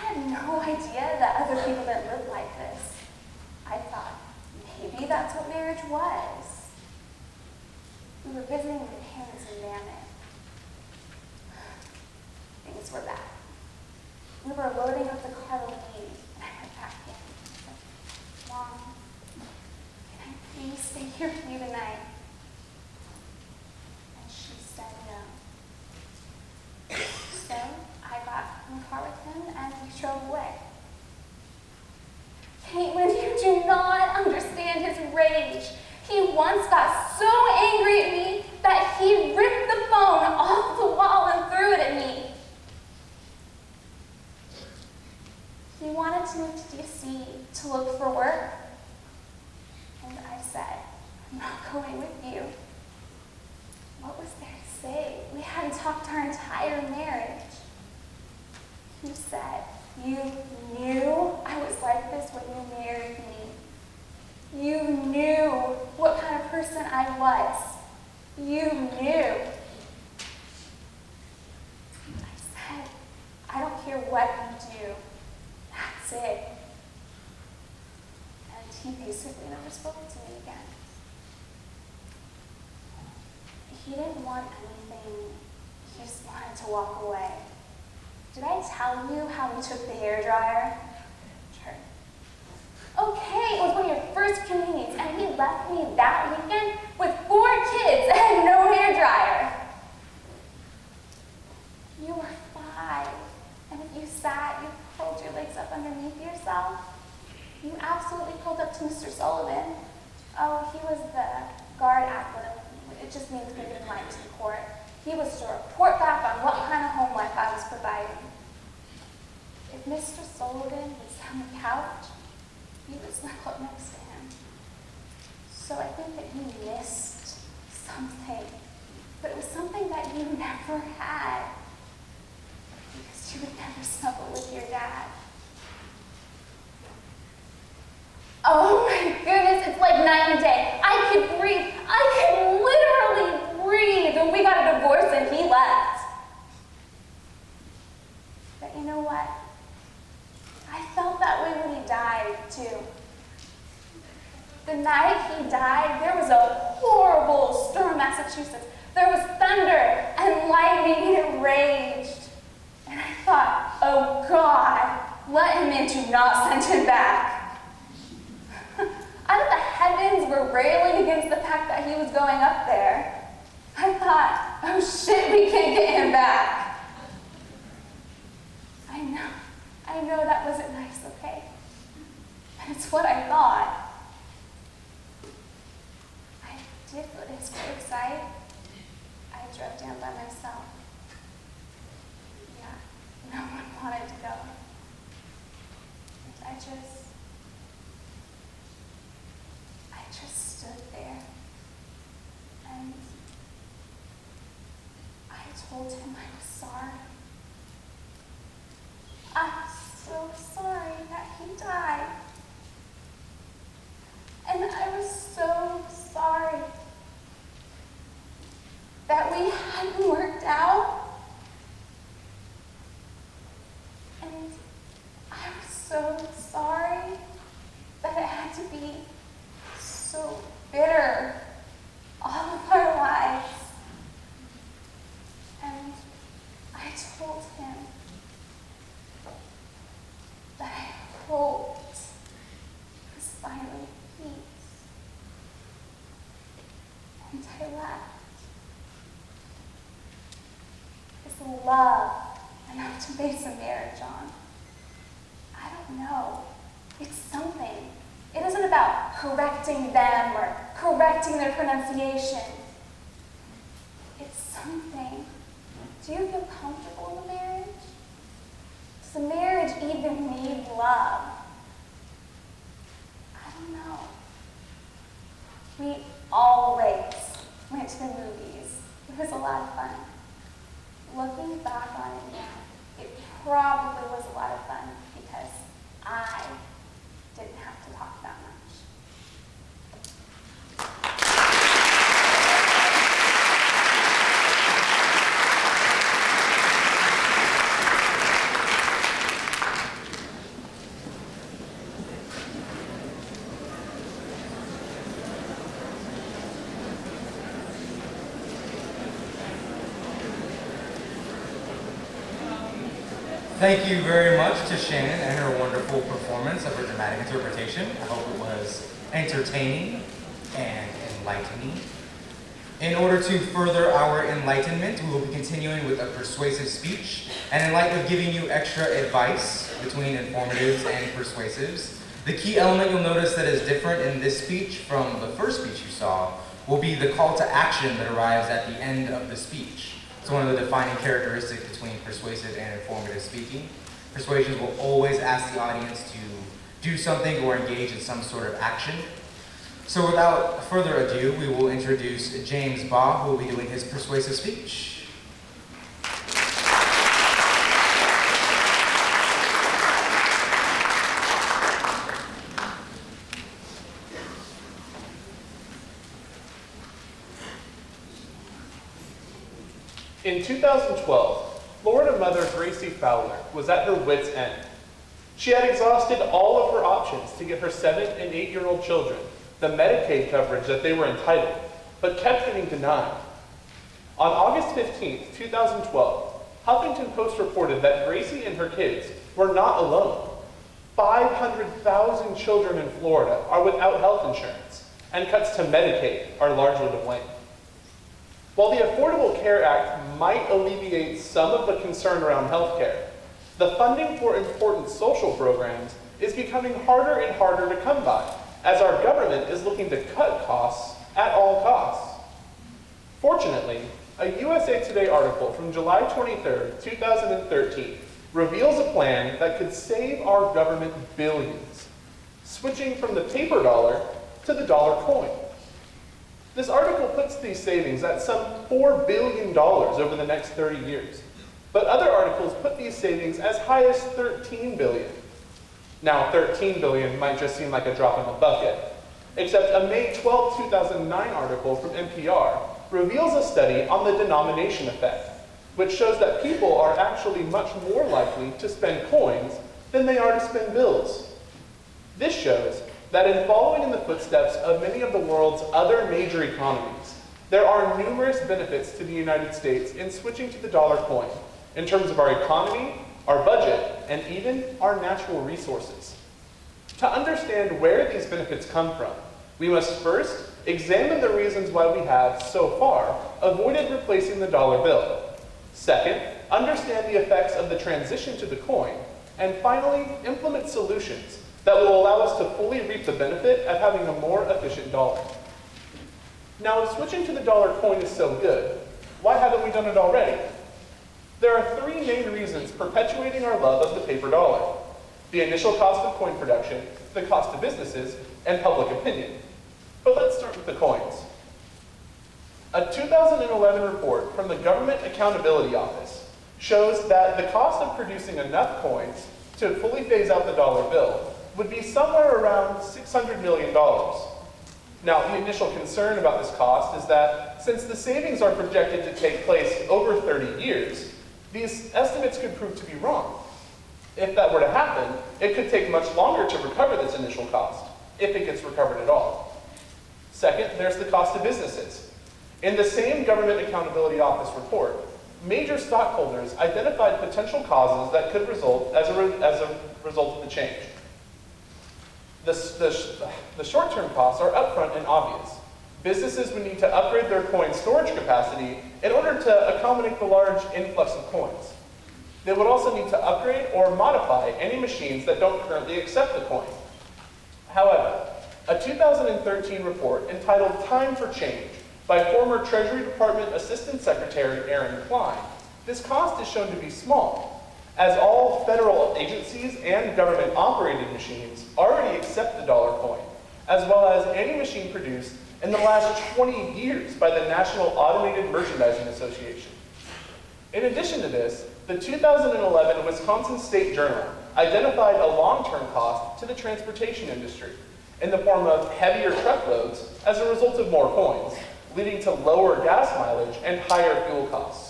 had no idea that other people didn't live like this. I thought, maybe that's what marriage was. We were visiting my parents in Mammoth. Things were bad. We were loading up the car to leave, and I went back in. I said, Mom, can I please stay here with you tonight? And she said no. So I got in the car with him, and we drove away. Caitlin, you do not understand his rage. He once got so angry at me that he ripped the phone off the wall and threw it at me. He wanted to move to DC to look for work. And I said, I'm not going with you. What was there to say? We hadn't talked our entire marriage. He said, you knew I was like this when you married me. You knew what kind of person I was. You knew. I said, I don't care what you do. That's it. And he basically never spoke to me again. He didn't want anything. He just wanted to walk away. Did I tell you how we took the hairdryer? Sure. Okay, it was one of your first communions, and he left me that weekend with 4 kids and no hairdryer. You were 5, and if you sat, you curled your legs up underneath yourself. You absolutely pulled up to Mr. Sullivan. Oh, he was the guard admin. It just means moving line to the court. He was to report back on what kind of home life I was providing. If Mr. Sullivan was on the couch, he was snuggled next to him. So I think that he missed something, but it was something that you never had, because you would never snuggle with your dad. Oh my goodness, it's like night and day. I could breathe. I could literally breathe when we got a divorce and he left. But you know what? I felt that way when he died, too. The night he died, there was a horrible storm in Massachusetts. There was thunder and lightning, and it raged. And I thought, oh God, let him in, do not send him back. I thought the heavens were railing against the fact that he was going up there. I thought, oh shit, we can't get him back. I know that wasn't nice, okay? But it's what I thought. I did go to his gravesite. I drove down by myself. Yeah, no one wanted to go. And I just stood there. And I told him I was sorry. I'm so sorry that he died. And I was so sorry that we hadn't worked out. And I was so sorry that it had to be so bitter all of our lives. And I told him that I hoped it was finally peace. And I left. Is love enough to base a marriage on? I don't know. It's something. It isn't about correcting them or correcting their pronunciation. It's something. Do you feel comfortable in a marriage? Does a marriage even need love? I don't know. We always went to the movies. It was a lot of fun. Looking back on it now, it probably was a lot of fun because I didn't have to talk that much. Thank you very much to Shannon and her wonderful performance of her dramatic interpretation. I hope it was entertaining and enlightening. In order to further our enlightenment, we will be continuing with a persuasive speech. And in light of giving you extra advice between informatives and persuasives, the key element you'll notice that is different in this speech from the first speech you saw will be the call to action that arrives at the end of the speech. It's one of the defining characteristics between persuasive and informative speaking. Persuasions will always ask the audience to do something or engage in some sort of action. So without further ado, we will introduce James Baugh, who will be doing his persuasive speech. In 2012, Florida mother Gracie Fowler was at her wit's end. She had exhausted all of her options to get her 7 and 8-year-old children the Medicaid coverage that they were entitled, but kept getting denied. On August 15, 2012, Huffington Post reported that Gracie and her kids were not alone. 500,000 children in Florida are without health insurance, and cuts to Medicaid are largely to blame. While the Affordable Care Act might alleviate some of the concern around health care, the funding for important social programs is becoming harder and harder to come by, as our government is looking to cut costs at all costs. Fortunately, a USA Today article from July 23, 2013 reveals a plan that could save our government billions, switching from the paper dollar to the dollar coin. This article puts these savings at some $4 billion over the next 30 years, but other articles put these savings as high as $13 billion. Now, $13 billion might just seem like a drop in the bucket, except a May 12, 2009 article from NPR reveals a study on the denomination effect, which shows that people are actually much more likely to spend coins than they are to spend bills. This shows that in following in the footsteps of many of the world's other major economies, there are numerous benefits to the United States in switching to the dollar coin, in terms of our economy, our budget, and even our natural resources. To understand where these benefits come from, we must first examine the reasons why we have, so far, avoided replacing the dollar bill. Second, understand the effects of the transition to the coin. And finally, implement solutions that will allow us to fully reap the benefit of having a more efficient dollar. Now, if switching to the dollar coin is so good, why haven't we done it already? There are 3 main reasons perpetuating our love of the paper dollar: the initial cost of coin production, the cost of businesses, and public opinion. But let's start with the coins. A 2011 report from the Government Accountability Office shows that the cost of producing enough coins to fully phase out the dollar bill would be somewhere around $600 million. Now, the initial concern about this cost is that since the savings are projected to take place over 30 years, these estimates could prove to be wrong. If that were to happen, it could take much longer to recover this initial cost, if it gets recovered at all. Second, there's the cost of businesses. In the same Government Accountability Office report, major stockholders identified potential causes that could result as a result of the change. The short-term costs are upfront and obvious. Businesses would need to upgrade their coin storage capacity in order to accommodate the large influx of coins. They would also need to upgrade or modify any machines that don't currently accept the coin. However, a 2013 report entitled Time for Change by former Treasury Department Assistant Secretary Aaron Klein, this cost is shown to be small, as all federal agencies and government-operated machines already accept the dollar coin, as well as any machine produced in the last 20 years by the National Automated Merchandising Association. In addition to this, the 2011 Wisconsin State Journal identified a long-term cost to the transportation industry in the form of heavier truckloads as a result of more coins, leading to lower gas mileage and higher fuel costs.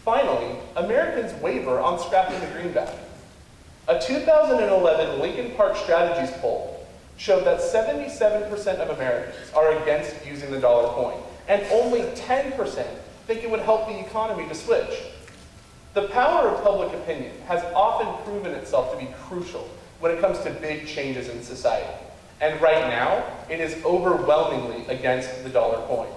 Finally, Americans waver on scrapping the greenback. A 2011 Lincoln Park Strategies poll showed that 77% of Americans are against using the dollar coin, and only 10% think it would help the economy to switch. The power of public opinion has often proven itself to be crucial when it comes to big changes in society. And right now, it is overwhelmingly against the dollar coin.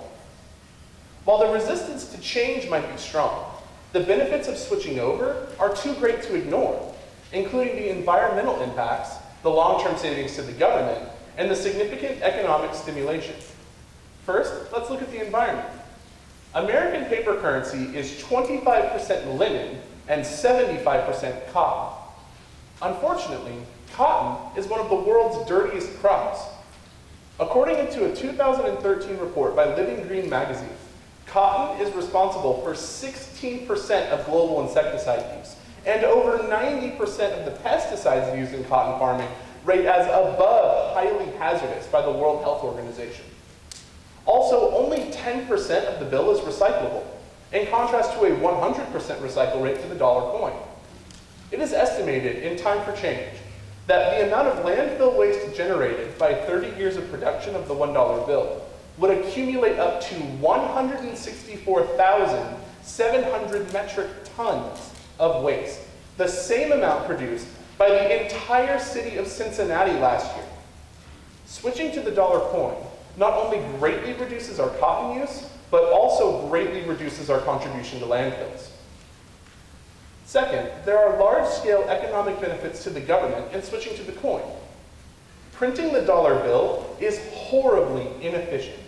While the resistance to change might be strong, the benefits of switching over are too great to ignore, including the environmental impacts, the long-term savings to the government, and the significant economic stimulation. First, let's look at the environment. American paper currency is 25% linen and 75% cotton. Unfortunately, cotton is one of the world's dirtiest crops. According to a 2013 report by Living Green magazine, cotton is responsible for 16% of global insecticide use, and over 90% of the pesticides used in cotton farming rate as above highly hazardous by the World Health Organization. Also, only 10% of the bill is recyclable, in contrast to a 100% recycle rate for the dollar coin. It is estimated in Time for Change that the amount of landfill waste generated by 30 years of production of the $1 bill would accumulate up to 164,700 metric tons of waste, the same amount produced by the entire city of Cincinnati last year. Switching to the dollar coin not only greatly reduces our cotton use, but also greatly reduces our contribution to landfills. Second, there are large-scale economic benefits to the government in switching to the coin. Printing the dollar bill is horribly inefficient.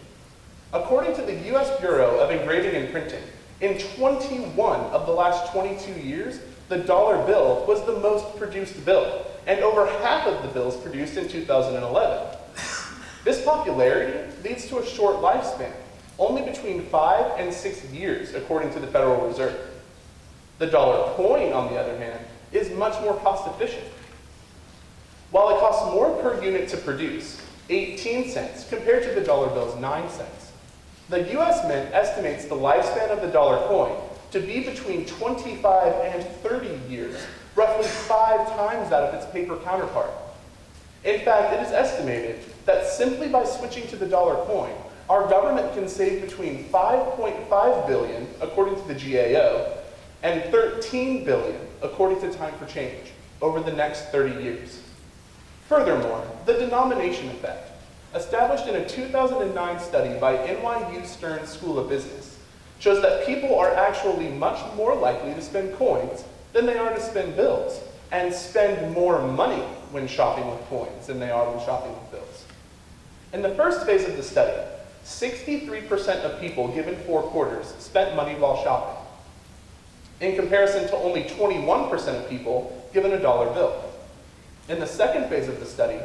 According to the US Bureau of Engraving and Printing, in 21 of the last 22 years, the dollar bill was the most produced bill, and over half of the bills produced in 2011. This popularity leads to a short lifespan, only between 5 and 6 years, according to the Federal Reserve. The dollar coin, on the other hand, is much more cost efficient. While it costs more per unit to produce, 18 cents, compared to the dollar bill's 9 cents, the US Mint estimates the lifespan of the dollar coin to be between 25 and 30 years, roughly 5 times that of its paper counterpart. In fact, it is estimated that simply by switching to the dollar coin, our government can save between $5.5 billion, according to the GAO, and $13 billion, according to Time for Change, over the next 30 years. Furthermore, the denomination effect, established in a 2009 study by NYU Stern School of Business, shows that people are actually much more likely to spend coins than they are to spend bills, and spend more money when shopping with coins than they are when shopping with bills. In the first phase of the study, 63% of people given 4 quarters spent money while shopping, in comparison to only 21% of people given a dollar bill. In the second phase of the study,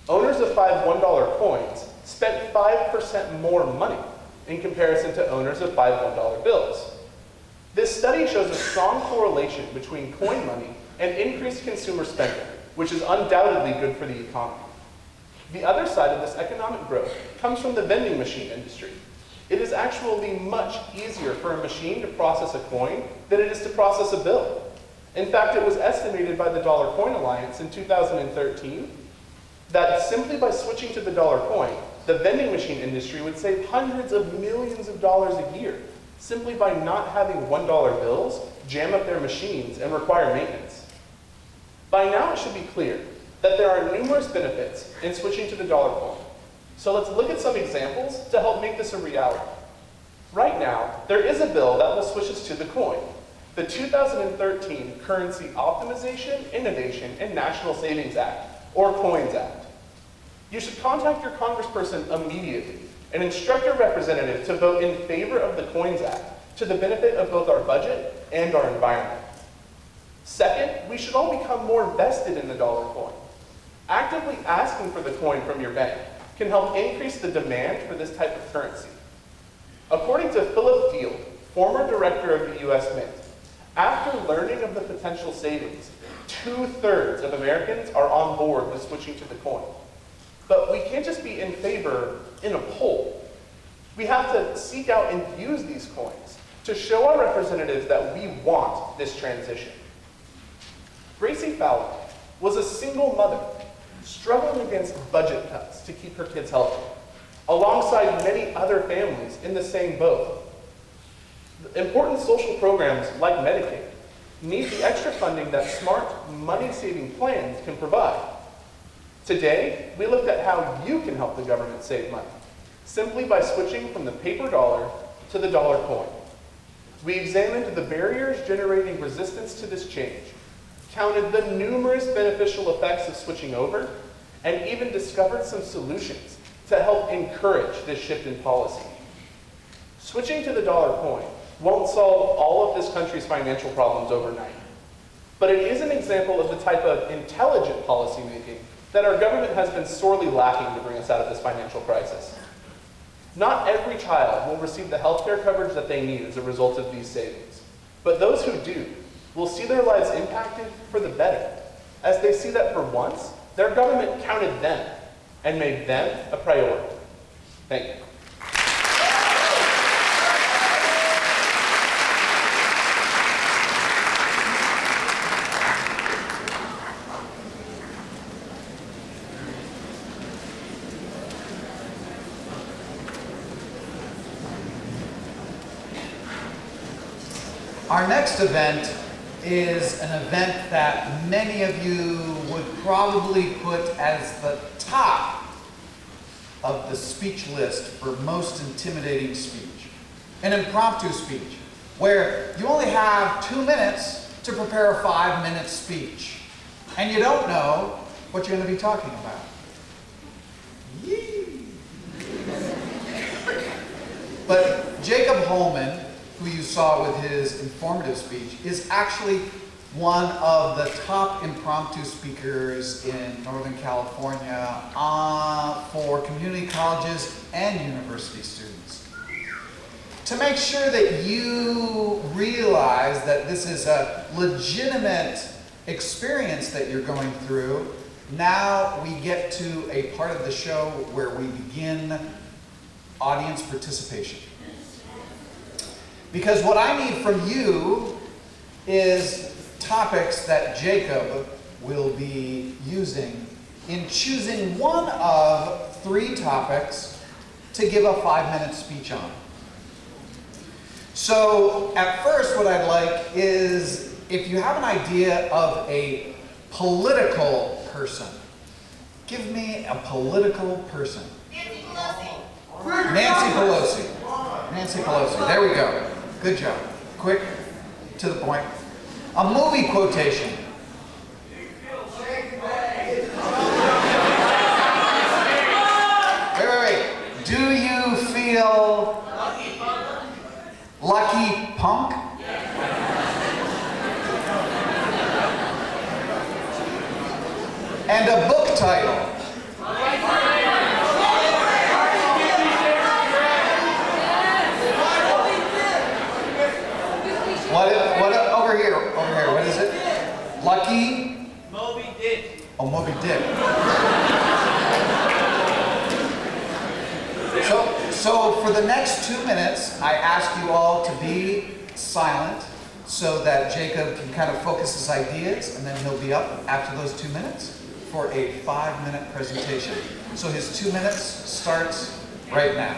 owners of 5 $1 coins spent 5% more money in comparison to owners of 5 $1 bills. This study shows a strong correlation between coin money and increased consumer spending, which is undoubtedly good for the economy. The other side of this economic growth comes from the vending machine industry. It is actually much easier for a machine to process a coin than it is to process a bill. In fact, it was estimated by the Dollar Coin Alliance in 2013 that simply by switching to the dollar coin, the vending machine industry would save hundreds of millions of dollars a year simply by not having $1 bills jam up their machines and require maintenance. By now it should be clear that there are numerous benefits in switching to the dollar coin. So let's look at some examples to help make this a reality. Right now, there is a bill that will switch us to the coin, the 2013 Currency Optimization, Innovation, and National Savings Act, or COINS Act. You should contact your congressperson immediately and instruct your representative to vote in favor of the COINS Act to the benefit of both our budget and our environment. Second, we should all become more vested in the dollar coin. Actively asking for the coin from your bank can help increase the demand for this type of currency. According to Philip Field, former director of the US Mint, after learning of the potential savings, 2/3 of Americans are on board with switching to the coin. But we can't just be in favor in a poll. We have to seek out and use these coins to show our representatives that we want this transition. Gracie Fowler was a single mother struggling against budget cuts to keep her kids healthy, alongside many other families in the same boat. Important social programs like Medicaid need the extra funding that smart, money-saving plans can provide. Today, we looked at how you can help the government save money, simply by switching from the paper dollar to the dollar coin. We examined the barriers generating resistance to this change, counted the numerous beneficial effects of switching over, and even discovered some solutions to help encourage this shift in policy. Switching to the dollar coin won't solve all of this country's financial problems overnight, but it is an example of the type of intelligent policymaking that our government has been sorely lacking to bring us out of this financial crisis. Not every child will receive the healthcare coverage that they need as a result of these savings, but those who do will see their lives impacted for the better, as they see that for once, their government counted them and made them a priority. Thank you. Our next event is an event that many of you would probably put as the top of the speech list for most intimidating speech. An impromptu speech, where you only have 2 minutes to prepare a 5-minute speech, and you don't know what you're going to be talking about. Yee. But Jacob Holman, who you saw with his informative speech, is actually one of the top impromptu speakers in Northern California for community colleges and university students. To make sure that you realize that this is a legitimate experience that you're going through, now we get to a part of the show where we begin audience participation. Because what I need from you is topics that Jacob will be using in choosing one of 3 topics to give a 5-minute speech on. So at first what I'd like is, if you have an idea of a political person, give me a political person. Nancy Pelosi. Nancy Pelosi. Nancy Pelosi. There we go. Good job. Quick, to the point. A movie quotation. Wait. Do you feel lucky punk? And a book title. What over here, what is it? Lucky? Moby Dick. Oh, Moby Dick. So for the next 2 minutes, I ask you all to be silent so that Jacob can kind of focus his ideas, and then he'll be up after those 2 minutes for a 5-minute presentation. So his 2 minutes starts right now.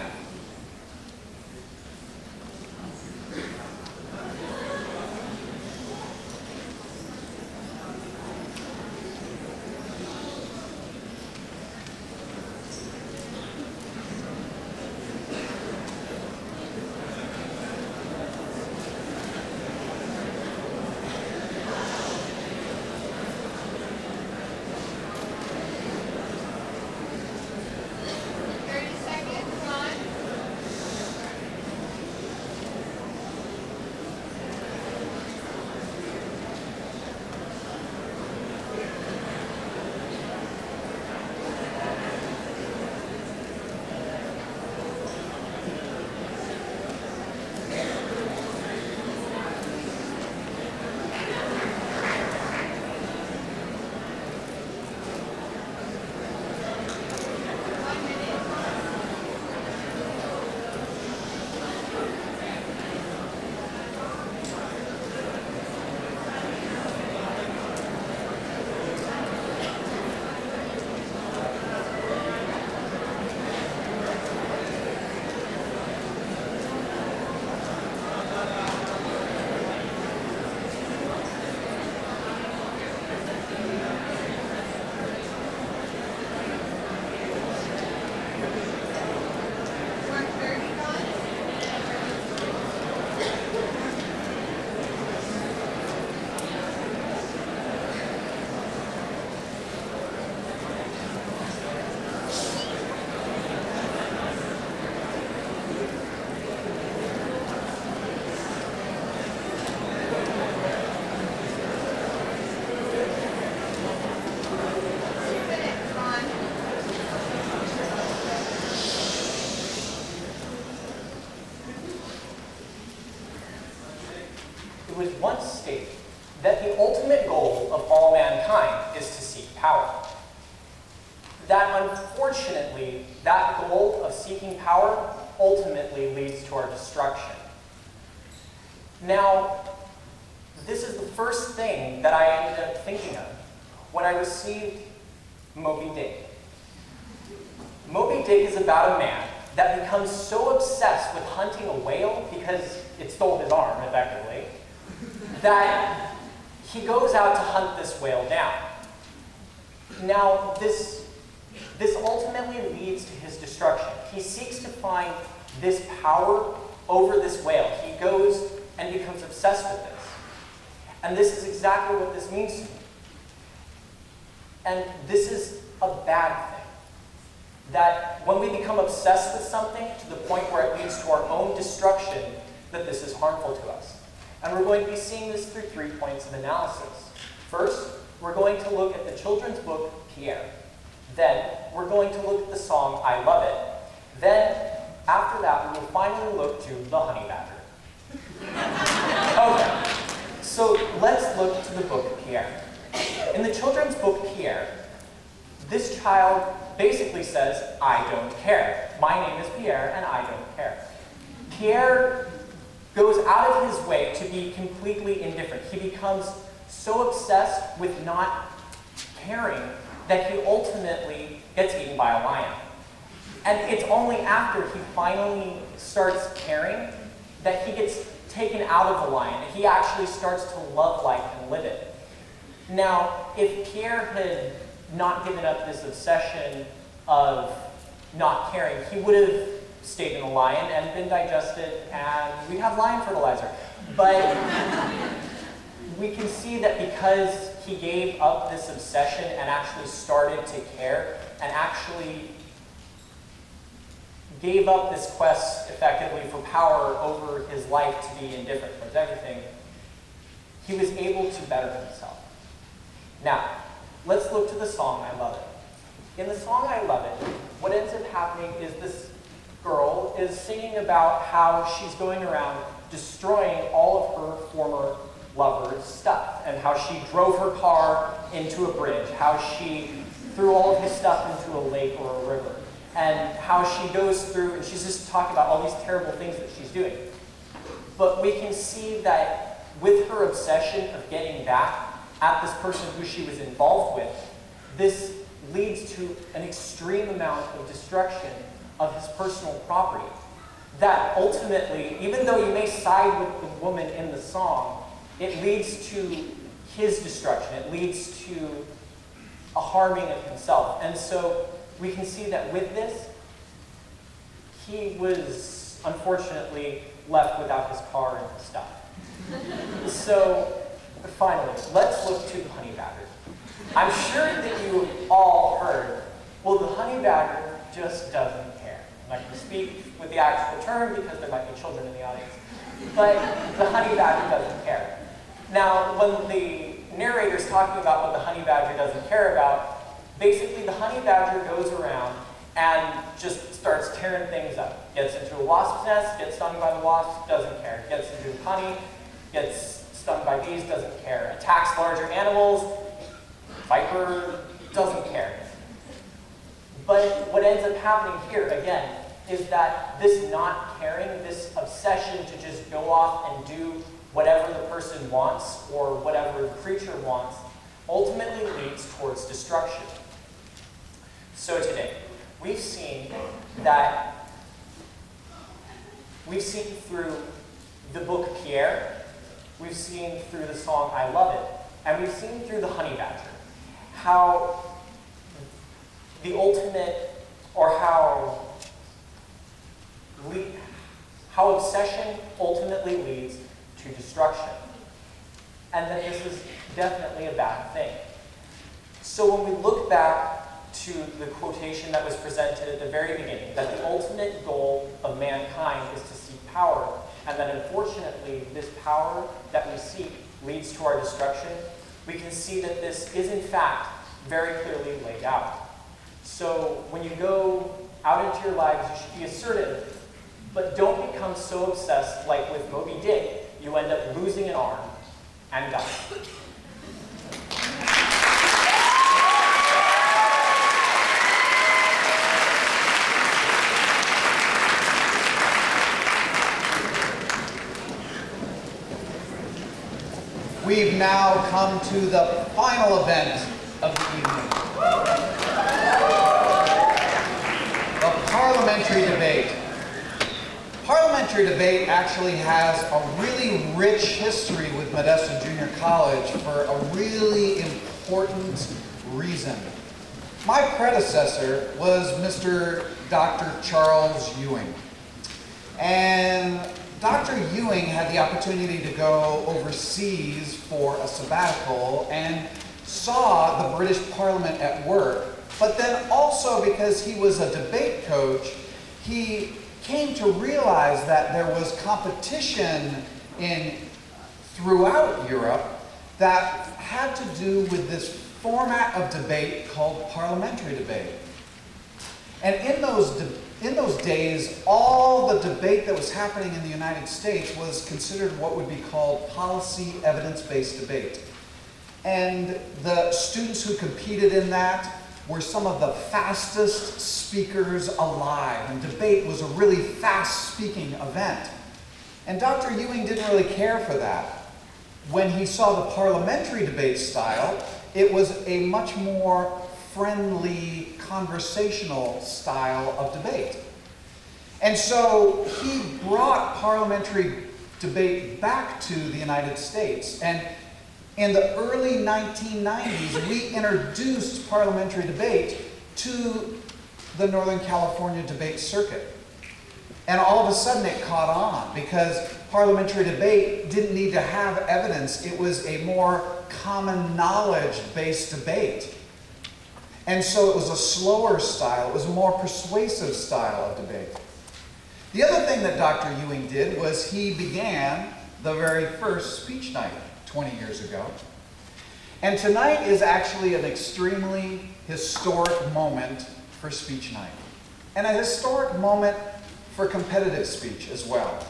once stated that the ultimate goal of all mankind is to seek power. That unfortunately, that goal of seeking power ultimately leads to our destruction. Now, this is the first thing that I ended up thinking of when I received Moby Dick. Moby Dick is about a man that becomes so obsessed with hunting a whale because it stole his arm, effectively, that he goes out to hunt this whale down. Now, this ultimately leads to his destruction. He seeks to find this power over this whale. He goes and becomes obsessed with this. And this is exactly what this means to me. And this is a bad thing. That when we become obsessed with something to the point where it leads to our own destruction, that this is harmful to us. And we're going to be seeing this through 3 points of analysis. First, we're going to look at the children's book, Pierre. Then, we're going to look at the song, I Love It. Then, after that, we will finally look to the Honey Badger. Okay, so let's look to the book, Pierre. In the children's book, Pierre, this child basically says, I don't care. My name is Pierre, and I don't care. Pierre goes out of his way to be completely indifferent. He becomes so obsessed with not caring that he ultimately gets eaten by a lion. And it's only after he finally starts caring that he gets taken out of the lion. He actually starts to love life and live it. Now, if Pierre had not given up this obsession of not caring, he would have stayed in the lion and been digested, and we'd have lion fertilizer. But we can see that because he gave up this obsession and actually started to care and actually gave up this quest effectively for power over his life to be indifferent towards everything, he was able to better himself. Now, let's look to the song, I Love It. In the song, I Love It, what ends up happening is this girl is singing about how she's going around destroying all of her former lover's stuff, and how she drove her car into a bridge, how she threw all of his stuff into a lake or a river, and how she goes through, and she's just talking about all these terrible things that she's doing. But we can see that with her obsession of getting back at this person who she was involved with, this leads to an extreme amount of destruction of his personal property. That ultimately, even though you may side with the woman in the song, it leads to his destruction. It leads to a harming of himself. And so we can see that with this, he was unfortunately left without his car and his stuff. So finally, let's look to the honey badger. I'm sure that you all heard, well, the honey badger just doesn't care. I'm not going to speak with the actual term because there might be children in the audience, but the honey badger doesn't care. Now, when the narrator's talking about what the honey badger doesn't care about, basically the honey badger goes around and just starts tearing things up. Gets into a wasp's nest, gets stung by the wasp, doesn't care. Gets into honey, gets stung by bees, doesn't care. Attacks larger animals, viper, doesn't care. But what ends up happening here, again, is that this not caring, this obsession to just go off and do whatever the person wants or whatever the creature wants, ultimately leads towards destruction. So today, we've seen through the book Pierre, we've seen through the song I Love It, and we've seen through the honey badger, how the ultimate, or how obsession ultimately leads to destruction. And that this is definitely a bad thing. So when we look back to the quotation that was presented at the very beginning, that the ultimate goal of mankind is to seek power, and that unfortunately this power that we seek leads to our destruction, we can see that this is in fact very clearly laid out. So when you go out into your lives, you should be assertive, but don't become so obsessed, like with Moby Dick, you end up losing an arm, and God. We've now come to the final event of the evening. The parliamentary debate. Parliamentary debate actually has a really rich history with Modesto Junior College for a really important reason. My predecessor was Mr. Dr. Charles Ewing. And Dr. Ewing had the opportunity to go overseas for a sabbatical and saw the British Parliament at work, but then also because he was a debate coach, he came to realize that there was competition throughout Europe that had to do with this format of debate called parliamentary debate. And in those days, all the debate that was happening in the United States was considered what would be called policy evidence-based debate. And the students who competed in that were some of the fastest speakers alive. And debate was a really fast-speaking event. And Dr. Ewing didn't really care for that. When he saw the parliamentary debate style, it was a much more friendly, conversational style of debate. And so he brought parliamentary debate back to the United States. And in the early 1990s, we introduced parliamentary debate to the Northern California debate circuit. And all of a sudden it caught on because parliamentary debate didn't need to have evidence. It was a more common knowledge-based debate. And so it was a slower style, it was a more persuasive style of debate. The other thing that Dr. Ewing did was he began the very first speech night 20 years ago. And tonight is actually an extremely historic moment for speech night. And a historic moment for competitive speech as well.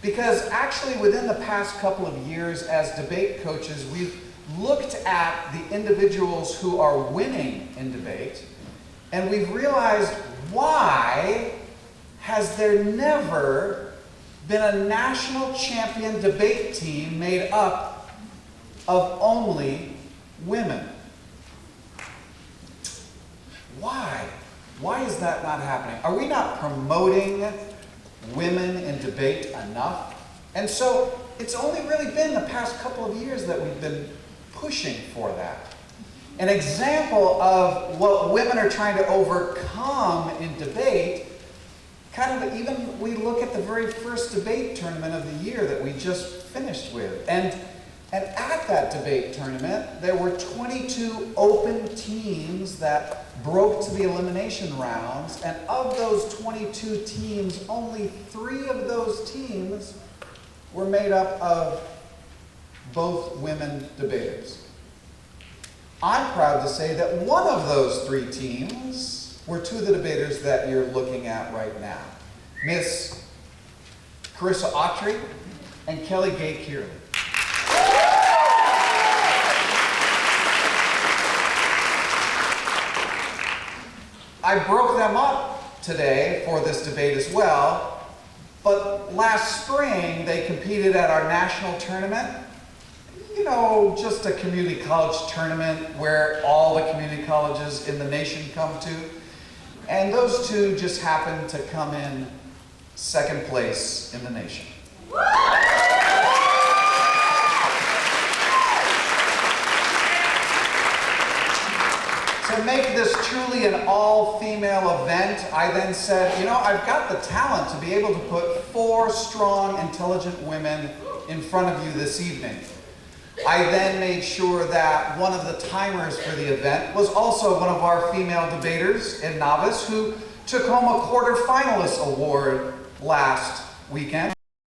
Because actually within the past couple of years as debate coaches, we've looked at the individuals who are winning in debate, and we've realized why has there never been a national champion debate team made up of only women? Why? Why is that not happening? Are we not promoting women in debate enough? And so it's only really been the past couple of years that we've been pushing for that. An example of what women are trying to overcome in debate, kind of even we look at the very first debate tournament of the year that we just finished with. And at that debate tournament, there were 22 open teams that broke to the elimination rounds. And of those 22 teams, only 3 of those teams were made up of both women debaters. I'm proud to say that one of those 3 teams were 2 of the debaters that you're looking at right now. Miss Carissa Autry and Kelly Gay Kearley. I broke them up today for this debate as well, but last spring they competed at our national tournament. You know, just a community college tournament where all the community colleges in the nation come to. And those 2 just happened to come in second place in the nation. To make this truly an all-female event, I then said, you know, I've got the talent to be able to put 4 strong, intelligent women in front of you this evening. I then made sure that one of the timers for the event was also one of our female debaters in Novice who took home a quarterfinalist award last weekend.